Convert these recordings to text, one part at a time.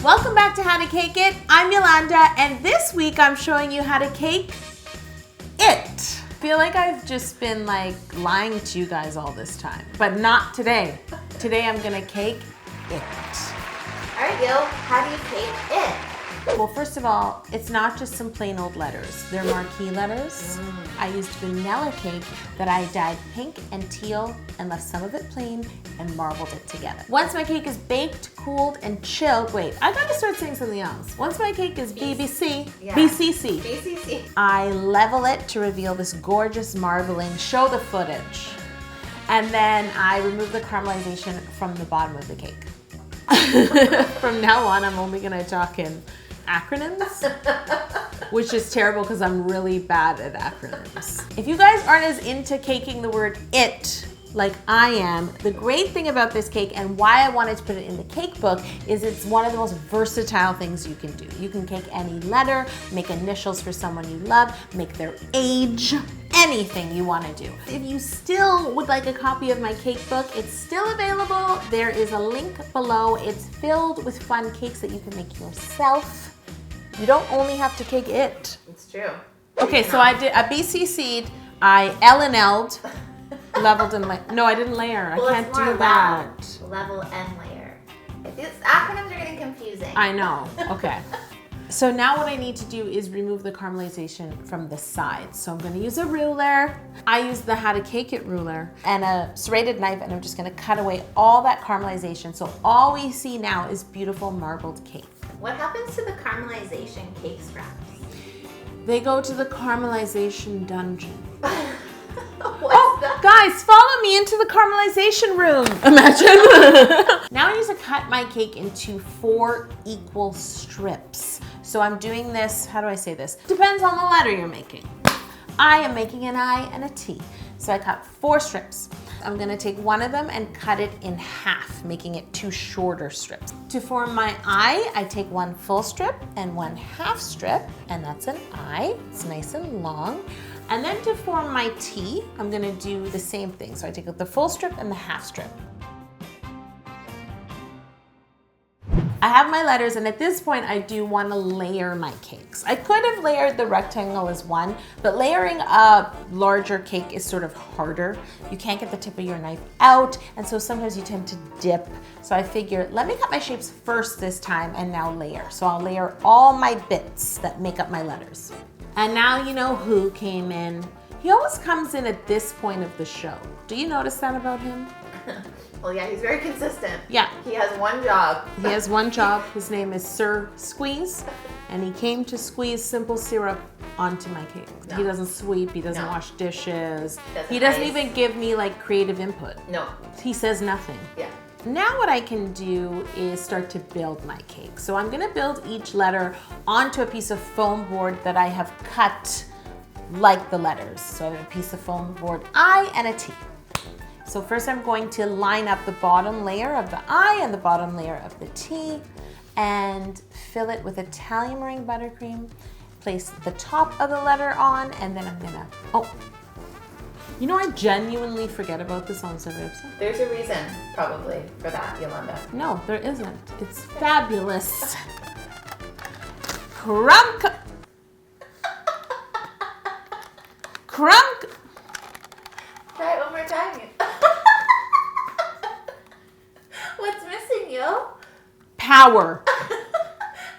Welcome back to How to Cake It. I'm Yolanda, and this week I'm showing you how to cake it. I feel like I've just been like lying to you guys all this time, but not today. Today I'm gonna cake it. All right, Gil, how do you cake it? Well, first of all, it's not just some plain old letters. They're marquee letters. I used vanilla cake that I dyed pink and teal and left some of it plain and marbled it together. Once my cake is baked, cooled, and chilled, wait, I gotta start saying something else. Once my cake is BCC, I level it to reveal this gorgeous marbling, show the footage. And then I remove the caramelization from the bottom of the cake. From now on, I'm only gonna talk in acronyms, which is terrible because I'm really bad at acronyms. If you guys aren't as into caking the word it like I am, the great thing about this cake and why I wanted to put it in the cake book is it's one of the most versatile things you can do. You can cake any letter, make initials for someone you love, make their age, anything you want to do. If you still would like a copy of my cake book, it's still available. There is a link below. It's filled with fun cakes that you can make yourself. You don't only have to cake it. It's true. Okay, so I did a BCC'd, I L&L'd, leveled and layered. No, I didn't layer. Well, I can't do that. Level and layer. These acronyms are getting confusing. I know. Okay. So now what I need to do is remove the caramelization from the sides. So I'm going to use a ruler. I use the How to Cake It ruler and a serrated knife, and I'm just going to cut away all that caramelization. So all we see now is beautiful marbled cake. What happens to the caramelization cake scraps? They go to the caramelization dungeon. What's that? Guys, follow me into the caramelization room. Imagine. Now I need to cut my cake into 4 equal strips. So I'm doing this, how do I say this? Depends on the letter you're making. I am making an I and a T. So I cut 4 strips. I'm gonna take one of them and cut it in half, making it 2 shorter strips. To form my I take 1 full strip and 1 half strip, and that's an I. It's nice and long. And then to form my T, I'm gonna do the same thing. So I take the full strip and the half strip. I have my letters, and at this point I do want to layer my cakes. I could have layered the rectangle as one, but layering a larger cake is sort of harder. You can't get the tip of your knife out, and so sometimes you tend to dip. So I figure, let me cut my shapes first this time and now layer. So I'll layer all my bits that make up my letters. And now you know who came in. He always comes in at this point of the show. Do you notice that about him? Well, yeah, he's very consistent. Yeah. He has one job. He has one job. His name is Sir Squeeze, and he came to squeeze simple syrup onto my cake. No. He doesn't sweep, he doesn't No. wash dishes. He doesn't even ice. give me like creative input. No. He says nothing. Yeah. Now what I can do is start to build my cake. So I'm gonna build each letter onto a piece of foam board that I have cut like the letters. So I have a piece of foam board I and a T. So first I'm going to line up the bottom layer of the I and the bottom layer of the T and fill it with Italian meringue buttercream. Place the top of the letter on, and then I'm gonna, you know, I genuinely forget about this on every episode. There's a reason, probably, for that, Yolanda. No, there isn't. It's fabulous. Crump. Crump. Try it one more time. What's missing, Yo? Power.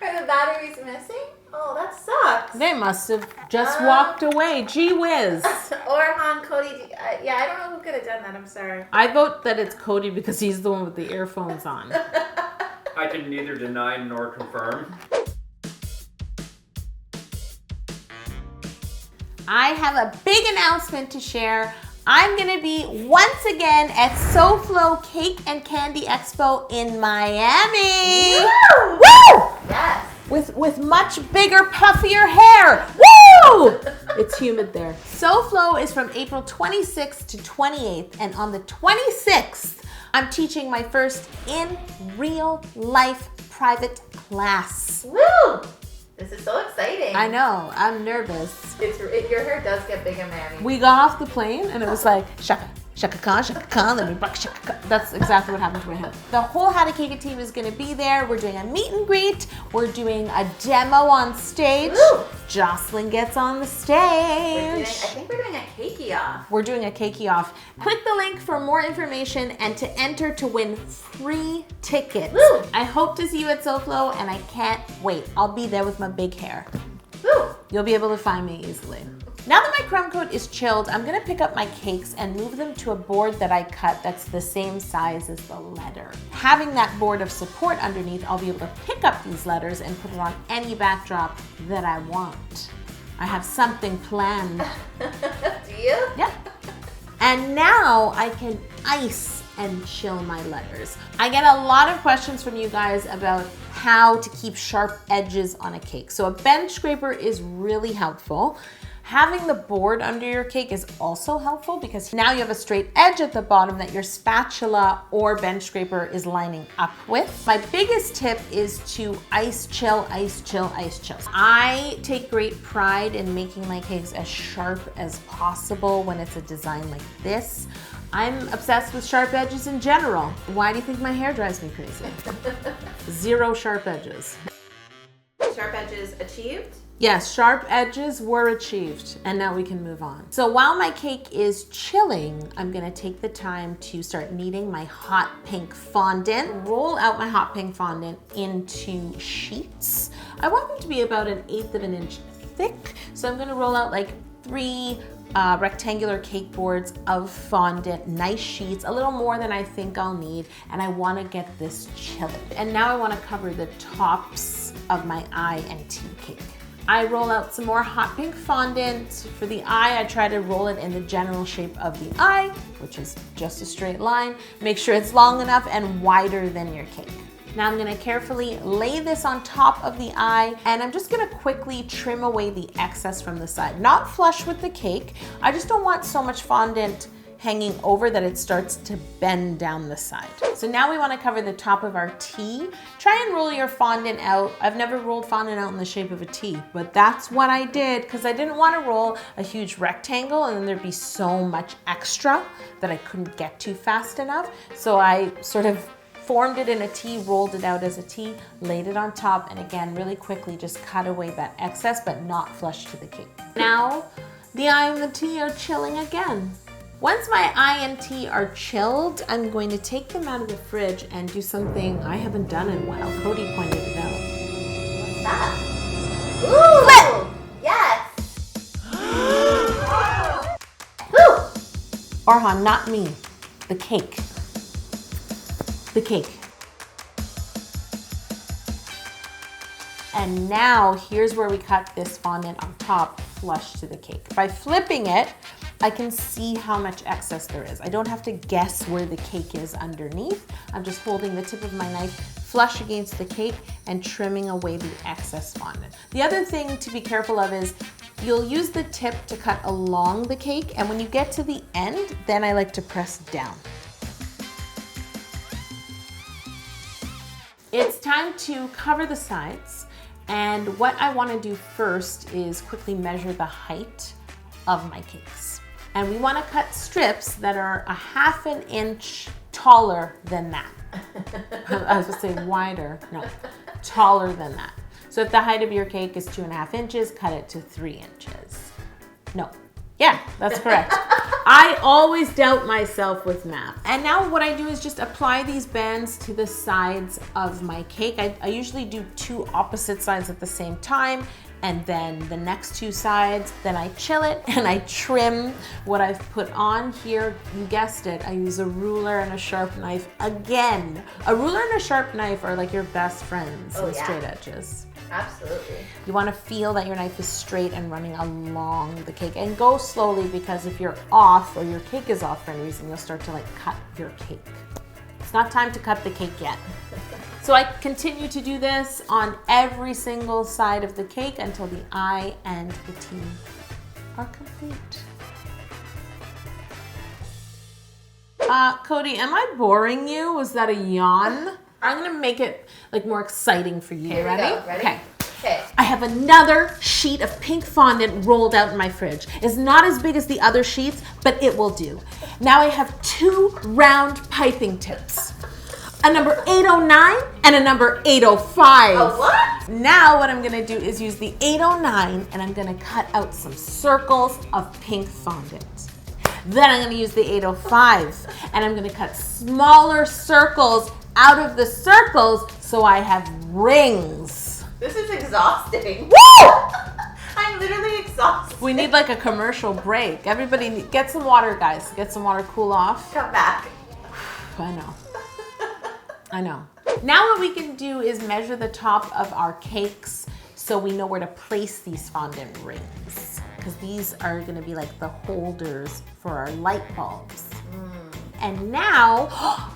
Are the batteries missing? Oh, that sucks. They must have just walked away. Gee whiz. Or Cody. Yeah, I don't know who could have done that. I'm sorry. I vote that it's Cody because he's the one with the earphones on. I can neither deny nor confirm. I have a big announcement to share. I'm gonna be once again at SoFlo Cake and Candy Expo in Miami. Woo! Woo! Yes. With much bigger, puffier hair. Woo! It's humid there. SoFlo is from April 26th to 28th, and on the 26th, I'm teaching my first in real life private class. Woo! This is so exciting. I know, I'm nervous. Your hair does get big in Miami. We got off the plane and it was like, shaka, Shaka Khan, let me buck Shaka Khan. That's exactly what happened to my head. The whole How to Cake It team is gonna be there. We're doing a meet and greet. We're doing a demo on stage. Woo! Jocelyn gets on the stage. I think we're doing a cakey off. We're doing a cakey off. Click the link for more information and to enter to win free tickets. Woo! I hope to see you at SoFlo and I can't wait. I'll be there with my big hair. Woo! You'll be able to find me easily. Now that my crumb coat is chilled, I'm gonna pick up my cakes and move them to a board that I cut that's the same size as the letter. Having that board of support underneath, I'll be able to pick up these letters and put it on any backdrop that I want. I have something planned. Do you? Yep. And now I can ice and chill my letters. I get a lot of questions from you guys about how to keep sharp edges on a cake. So a bench scraper is really helpful. Having the board under your cake is also helpful because now you have a straight edge at the bottom that your spatula or bench scraper is lining up with. My biggest tip is to ice chill, ice chill, ice chill. I take great pride in making my cakes as sharp as possible when it's a design like this. I'm obsessed with sharp edges in general. Why do you think my hair drives me crazy? 0 sharp edges. Sharp edges achieved? Yes, sharp edges were achieved, and now we can move on. So while my cake is chilling, I'm gonna take the time to start kneading my hot pink fondant. Roll out my hot pink fondant into sheets. I want them to be about 1/8 of an inch thick, so I'm gonna roll out like 3 rectangular cake boards of fondant, nice sheets, a little more than I think I'll need, and I wanna get this chilling. And now I wanna cover the tops of my eye and tea cake. I roll out some more hot pink fondant. For the eye, I try to roll it in the general shape of the eye, which is just a straight line. Make sure it's long enough and wider than your cake. Now I'm gonna carefully lay this on top of the eye, and I'm just gonna quickly trim away the excess from the side. Not flush with the cake. I just don't want so much fondant hanging over that it starts to bend down the side. So now we wanna cover the top of our T. Try and roll your fondant out. I've never rolled fondant out in the shape of a T, but that's what I did because I didn't wanna roll a huge rectangle and then there'd be so much extra that I couldn't get to fast enough. So I sort of formed it in a T, rolled it out as a T, laid it on top, and again, really quickly just cut away that excess, but not flush to the cake. Now, the eye and the T are chilling again. Once my eye and T are chilled, I'm going to take them out of the fridge and do something I haven't done in a while. Cody pointed it out. What's that? Ooh! Flip! Yes! Woo! Orhan, not me. The cake. The cake. And now here's where we cut this fondant on top, flush to the cake. By flipping it, I can see how much excess there is. I don't have to guess where the cake is underneath. I'm just holding the tip of my knife flush against the cake and trimming away the excess fondant. The other thing to be careful of is you'll use the tip to cut along the cake, and when you get to the end, then I like to press down. It's time to cover the sides, and what I want to do first is quickly measure the height of my cakes. And we want to cut strips that are 1/2 inch taller than that. I was going to say wider, no, taller than that. So if the height of your cake is 2.5 inches, cut it to 3 inches. No, yeah, that's correct. I always doubt myself with math. And now what I do is just apply these bands to the sides of my cake. I usually do 2 opposite sides at the same time, and then the next 2 sides, then I chill it and I trim what I've put on here. You guessed it, I use a ruler and a sharp knife again. A ruler and a sharp knife are like your best friends in straight edges. Absolutely. You want to feel that your knife is straight and running along the cake, and go slowly, because if you're off or your cake is off for any reason, you'll start to cut your cake. It's not time to cut the cake yet. So I continue to do this on every single side of the cake until the eye and the T are complete. Cody, am I boring you? Was that a yawn? I'm gonna make it more exciting for you. Here we Ready? go. Ready? Okay. Okay. I have another sheet of pink fondant rolled out in my fridge. It's not as big as the other sheets, but it will do. Now I have 2 round piping tips. A number 809 and a number 805. A what? Now what I'm gonna do is use the 809 and I'm gonna cut out some circles of pink fondant. Then I'm gonna use the 805 and I'm gonna cut smaller circles out of the circles so I have rings. This is exhausting. Woo! I'm literally exhausted. We need like a commercial break. Everybody get some water, guys. Get some water, cool off. Come back. I know. I know. Now what we can do is measure the top of our cakes so we know where to place these fondant rings. Because these are gonna be like the holders for our light bulbs. And now, I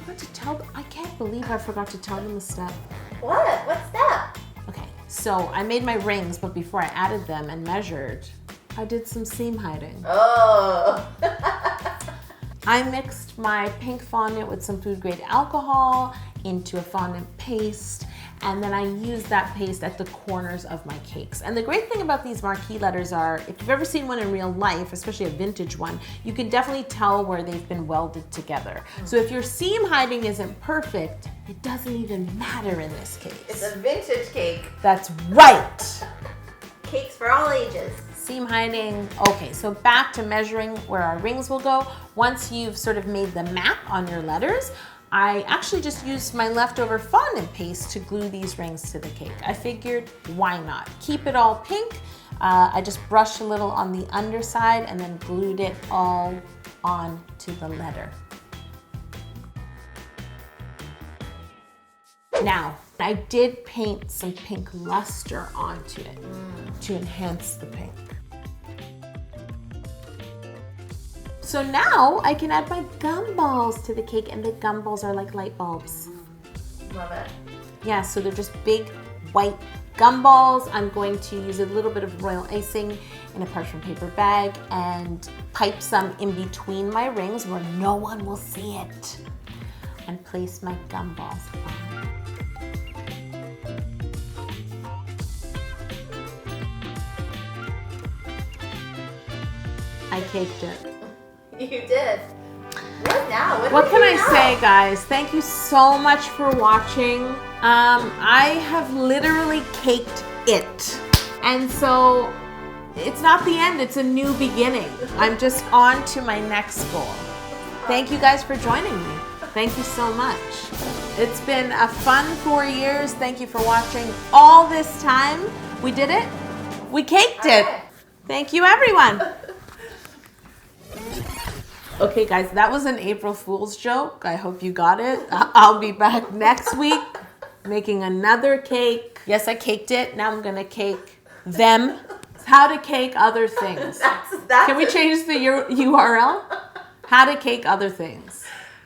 forgot to tell them, I can't believe I forgot to tell them a step. What? What's that? Okay, so I made my rings, but before I added them and measured, I did some seam hiding. Oh. I mixed my pink fondant with some food grade alcohol into a fondant paste, and then I used that paste at the corners of my cakes. And the great thing about these marquee letters are, if you've ever seen one in real life, especially a vintage one, you can definitely tell where they've been welded together. So if your seam hiding isn't perfect, it doesn't even matter in this case. It's a vintage cake. That's right. Cakes for all ages. Seam hiding. Okay, so back to measuring where our rings will go. Once you've sort of made the map on your letters, I actually just used my leftover fondant paste to glue these rings to the cake. I figured, why not? Keep it all pink. I just brushed a little on the underside and then glued it all onto the letter. Now, I did paint some pink lustre onto it to enhance the pink. So now I can add my gumballs to the cake, and the gumballs are like light bulbs. Love it. Yeah, so they're just big white gumballs. I'm going to use a little bit of royal icing in a parchment paper bag and pipe some in between my rings where no one will see it, and place my gumballs on. I caked it. You did. What now? What do can we I do now? say, guys? Thank you so much for watching. I have literally caked it. And so it's not the end, it's a new beginning. I'm just on to my next goal. Thank you guys for joining me. Thank you so much. It's been a fun 4 years. Thank you for watching all this time. We did it. We caked it. Okay. Thank you, everyone. Okay, guys, that was an April Fool's joke. I hope you got it. I'll be back next week making another cake. Yes, I caked it. Now I'm gonna cake them. How to cake other things. That's Can we change the URL? How to cake other things.